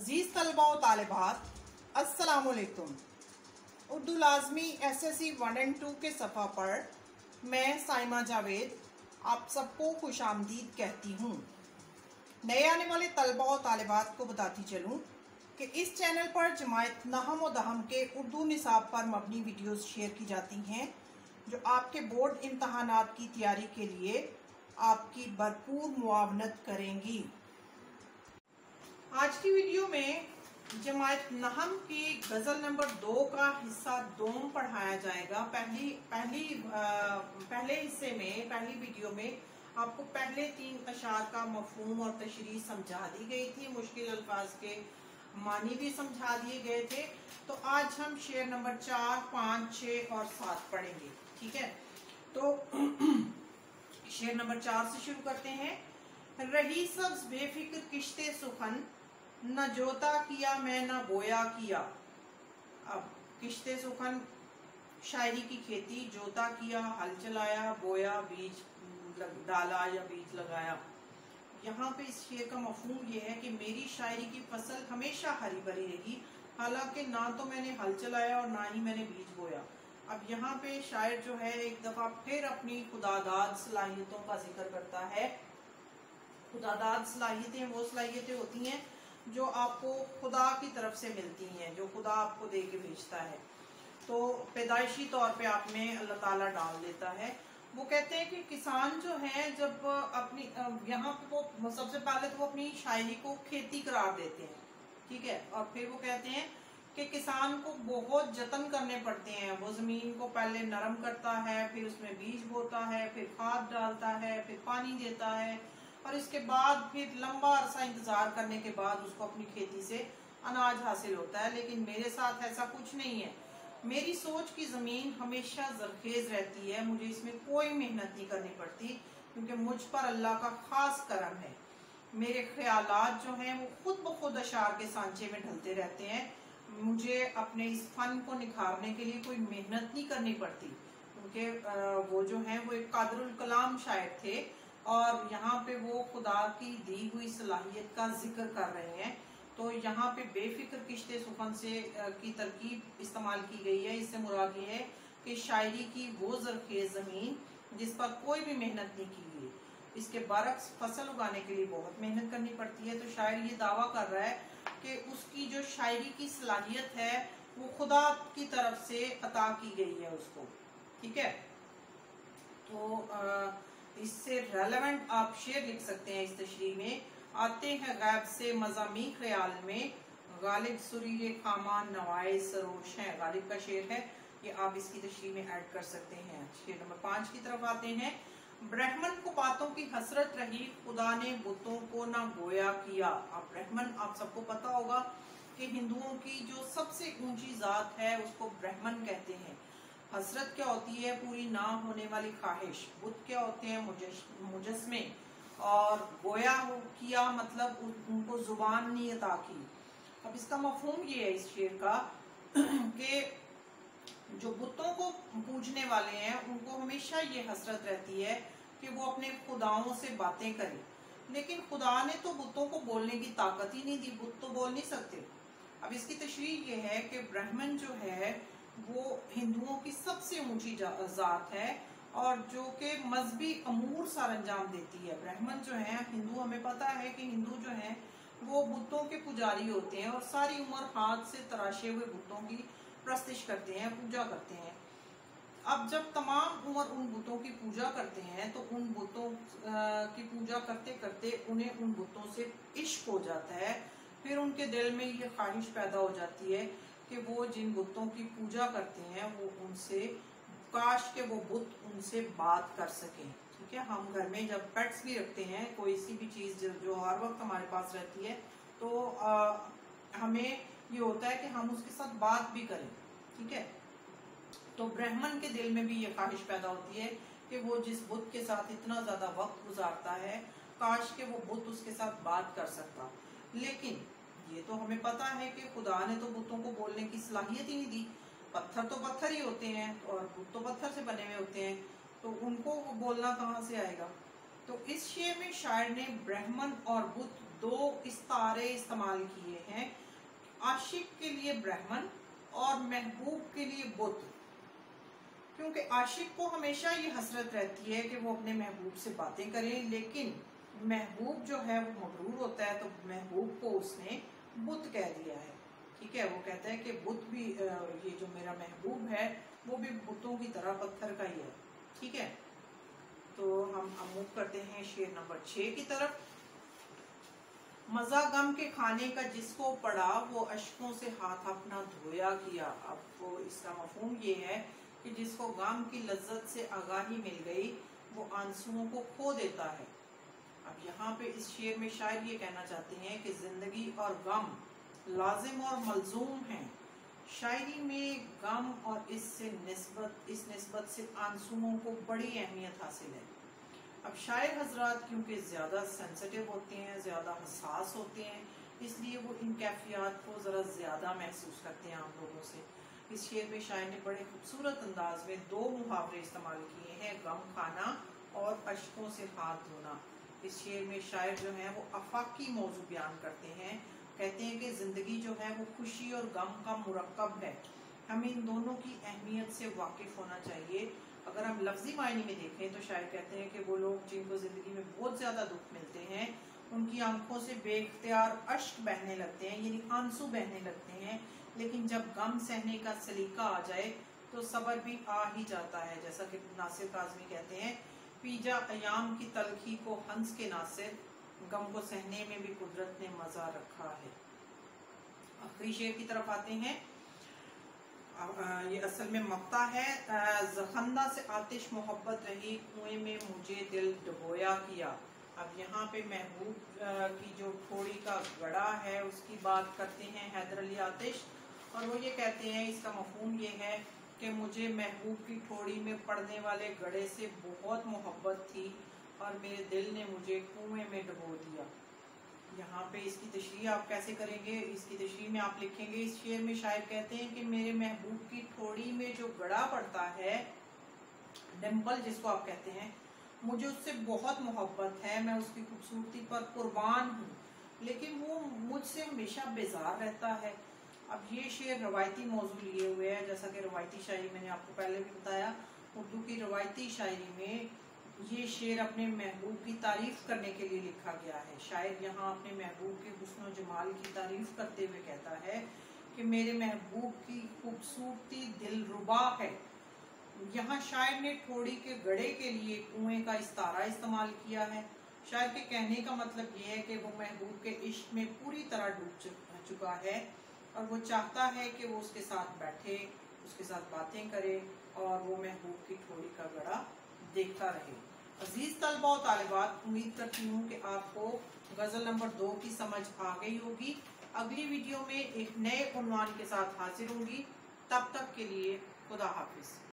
अजीज तलबा व तालिबात, अस्सलाम वालेकुम। उर्दू लाजमी SSC 1 और 2 के सफ़ा पर मैं साइमा जावेद आप सबको खुश आमदीद कहती हूँ। नए आने वाले तलबा व तालिबात को बताती चलूँ कि इस चैनल पर जमायत नहम व दहम के उर्दू निसाब पर मबनी वीडियोस शेयर की जाती हैं जो आपके बोर्ड इम्तहानात की तैयारी के लिए आपकी भरपूर मुआवनत करेंगी। आज की वीडियो में जमायत नहम की गज़ल नंबर 2 का हिस्सा 2 पढ़ाया जाएगा। पहले हिस्से में पहली वीडियो में आपको पहले 3 अशार का मफहूम और तशरीह समझा दी गई थी, मुश्किल अल्फाज के मानी भी समझा दिए गए थे। तो आज हम शेर नंबर 4, 5, 6 और 7 पढ़ेंगे। ठीक है, तो शेर नंबर 4 से शुरू करते हैं। रही सब्ज बेफिक्र किश्ते सुखन, न जोता किया मैं न बोया किया। अब किश्ते सुखन शायरी की खेती, जोता किया हल चलाया, बोया बीज डाला या बीज लगाया। यहाँ पे इस शेर का मफहूम ये है कि मेरी शायरी की फसल हमेशा हरी भरी रही, हालांकि ना तो मैंने हल चलाया और ना ही मैंने बीज बोया। अब यहाँ पे शायर जो है एक दफा फिर अपनी खुदादाद सलाहियतों का जिक्र करता है। खुदादाद सलाहियतें वो सलाहियतें होती हैं जो आपको खुदा की तरफ से मिलती हैं, जो खुदा आपको दे के भेजता है। तो पैदाइशी तौर पे आप में अल्लाह ताला डाल देता है। वो कहते हैं कि किसान जो है जब अपनी यहाँ पे वो सबसे पहले तो वो अपनी शायरी को खेती करार देते हैं। ठीक है, और फिर वो कहते हैं कि किसान को बहुत जतन करने पड़ते हैं। वो जमीन को पहले नरम करता है, फिर उसमें बीज बोता है, फिर खाद डालता है, फिर पानी देता है और इसके बाद फिर लंबा अरसा इंतजार करने के बाद उसको अपनी खेती से अनाज हासिल होता है। लेकिन मेरे साथ ऐसा कुछ नहीं है। मेरी सोच की जमीन हमेशा जरखेज रहती है, मुझे इसमें कोई मेहनत नहीं करनी पड़ती क्योंकि मुझ पर अल्लाह का खास करम है। मेरे ख्यालात जो हैं वो खुद ब खुद अशार के सांचे में ढलते रहते हैं। मुझे अपने इस फन को निखारने के लिए कोई मेहनत नहीं करनी पड़ती क्योंकि वो जो है वो एक कादरुल कलाम शायर थे और यहाँ पे वो खुदा की दी हुई सलाहियत का जिक्र कर रहे हैं। तो यहाँ पे बेफिक्र किश्ते सुखन से की तरकीब इस्तेमाल की गई है। इससे मुराद ये है कि शायरी की वो जरखेज जमीन जिस पर कोई भी मेहनत नहीं की गई। इसके बरक्स फसल उगाने के लिए बहुत मेहनत करनी पड़ती है। तो शायर ये दावा कर रहा है कि उसकी जो शायरी की सलाहियत है वो खुदा की तरफ से अता की गई है उसको। ठीक है, तो इससे रेलेवेंट आप शेर लिख सकते हैं। इस तशरीह में आते हैं गैब से मज़ामी ख्याल में, गालिब सुरीरे खामान नवाए सरोश है। गालिब का शेर है, ये आप इसकी तशरीह में ऐड कर सकते हैं। शेर नंबर 5 की तरफ आते हैं। ब्राह्मण को बातों की हसरत रही, खुदा ने बुतों को ना गोया किया। अब ब्राह्मण आप सबको पता होगा कि हिंदुओं की जो सबसे ऊंची जात है उसको ब्राह्मण कहते हैं। हसरत क्या होती है? पूरी ना होने वाली ख्वाहिश। बुत क्या होते हैं? मुजस्मे। और गोया किया मतलब उनको जुबान नहीं अता की। अब इसका मफहूम ये है इस शेर का कि जो बुतों को पूजने वाले हैं उनको हमेशा ये हसरत रहती है कि वो अपने खुदाओं से बातें करें, लेकिन खुदा ने तो बुतों को बोलने की ताकत ही नहीं दी, बुत तो बोल नहीं सकते। अब इसकी तशरीह ये है कि ब्राह्मण जो है वो हिंदुओं की सबसे ऊंची जात है और जो कि मजहबी अमूर सर अंजाम देती है। ब्राह्मण जो है हिंदू, हमें पता है कि हिंदू जो है वो बुतों के पुजारी होते हैं और सारी उम्र हाथ से तराशे हुए बुतों की प्रस्तिश करते हैं, पूजा करते हैं। अब जब तमाम उम्र उन बुतों की पूजा करते हैं तो उन बुतों की पूजा करते करते उन्हें उन बुतों से इश्क हो जाता है। फिर उनके दिल में ये ख्वाहिश पैदा हो जाती है कि वो जिन बुतों की पूजा करते हैं वो उनसे, काश के वो बुत उनसे बात कर सकें। ठीक है, हम घर में जब पेट्स भी रखते हैं, कोई सी भी चीज जो हर वक्त हमारे पास रहती है, तो हमें ये होता है कि हम उसके साथ बात भी करें। ठीक है, तो ब्राह्मण के दिल में भी ये ख्वाहिश पैदा होती है कि वो जिस बुत के साथ इतना ज्यादा वक्त गुजारता है, काश के वो बुत उसके साथ बात कर सकता। लेकिन ये तो हमें पता है कि खुदा ने तो बुतों को बोलने की सलाहियत ही नहीं दी। पत्थर तो पत्थर ही होते हैं और बुत तो पत्थर से बने हुए होते हैं, तो उनको बोलना कहाँ से आएगा। तो इस शेर में शायर ने ब्राह्मण और बुत दो इस्तारे इस्तेमाल किए हैं, आशिक के लिए ब्राह्मण और महबूब के लिए बुत। क्योंकि आशिक को हमेशा ये हसरत रहती है कि वो अपने महबूब से बातें करें, लेकिन महबूब जो है वो मगरूर होता है, तो महबूब को उसने बुत कह दिया है। ठीक है, वो कहता है कि बुत भी, ये जो मेरा महबूब है वो भी बुतों की तरह पत्थर का ही है। ठीक है, तो हम मूव करते हैं शेर नंबर 6 की तरफ। मजा गम के खाने का जिसको पड़ा वो अश्कों से हाथ अपना धोया किया। अब वो इसका मफहूम ये है कि जिसको गम की लज्जत से आगाही मिल गई वो आंसुओं को खो देता है। अब यहाँ पे इस शेर में शायद ये कहना चाहते हैं कि जिंदगी और गम लाजिम और मलजूम हैं। शायरी में गम और इस निस्बत से आंसुओं को बड़ी अहमियत हासिल है। अब शायर हजरात क्योंकि ज़्यादा सेंसिटिव होते हैं, ज़्यादा हसास होते हैं, इसलिए वो इन कैफियत को ज़रा ज़्यादा महसूस करते हैं आम लोगों से। इस शेर में शायर ने बड़े खूबसूरत अंदाज में 2 मुहावरे इस्तेमाल किए हैं, गम खाना और अश्कों से हाथ धोना। इस शेर में शायर जो है वो अफाकी मौजू बयान करते हैं, कहते हैं कि ज़िंदगी जो है वो खुशी और गम का मुरक्कब है, हमें इन दोनों की अहमियत से वाकिफ होना चाहिए। अगर हम लफ्जी मायने में देखें तो शायर कहते हैं कि वो लोग जिनको ज़िंदगी में बहुत ज़्यादा दुख मिलते हैं उनकी आंखों से बेख्तियार अश्क बहने लगते हैं, यानी आंसू बहने लगते हैं, लेकिन जब गम सहने का सलीका आ जाए तो सब्र भी आ ही जाता है। जैसा कि नासिर काज़मी कहते हैं, पीजा अयाम की तलखी को हंस के नासिर, गम को सहने में भी कुदरत ने मजा रखा है। आखिरी शेर की तरफ आते हैं। ये असल में मक्ता है। जखंदा से आतिश मोहब्बत रही, कुएं में मुझे दिल डुबोया किया। अब यहाँ पे महबूब की जो ठोड़ी का गड़ा है उसकी बात करते हैं हैदर अली आतिश, और वो ये कहते हैं, इसका मफहूम ये है कि मुझे महबूब की ठोड़ी में पड़ने वाले गड़े से बहुत मोहब्बत थी और मेरे दिल ने मुझे कुएं में डुबो दिया। यहाँ पे इसकी तशरीह आप कैसे करेंगे, इसकी तशरीह में आप लिखेंगे, इस शेर में शायर कहते हैं कि मेरे महबूब की ठोड़ी में जो गड़ा पड़ता है, डिम्पल जिसको आप कहते हैं, मुझे उससे बहुत मोहब्बत है, मैं उसकी खूबसूरती पर कुर्बान हूँ, लेकिन वो मुझसे हमेशा बेजार रहता है। अब ये शेर रवायती मौजू लिए हुए है, जैसा कि रवायती शायरी मैंने आपको पहले भी बताया, उर्दू की रवायती शायरी में ये शेर अपने महबूब की तारीफ करने के लिए लिखा गया है। शायर यहाँ अपने महबूब के हुस्न और जमाल की तारीफ करते हुए कहता है कि मेरे महबूब की खूबसूरती दिलरुबा है। यहाँ शायर ने ठोड़ी के गड़े के लिए कुएं का इस्तारा इस्तेमाल किया है। शायर के कहने का मतलब ये है कि वो महबूब के इश्क में पूरी तरह डूब चुका है और वो चाहता है कि वो उसके साथ बैठे, उसके साथ बातें करे और वो महबूब की ठोड़ी का गड़ा देखता रहे। अजीज तलबा और तालिबात, उम्मीद करती हूँ कि आपको गजल नंबर 2 की समझ आ गई होगी। अगली वीडियो में एक नए उन्वान के साथ हाजिर होंगी। तब तक के लिए खुदा हाफिज।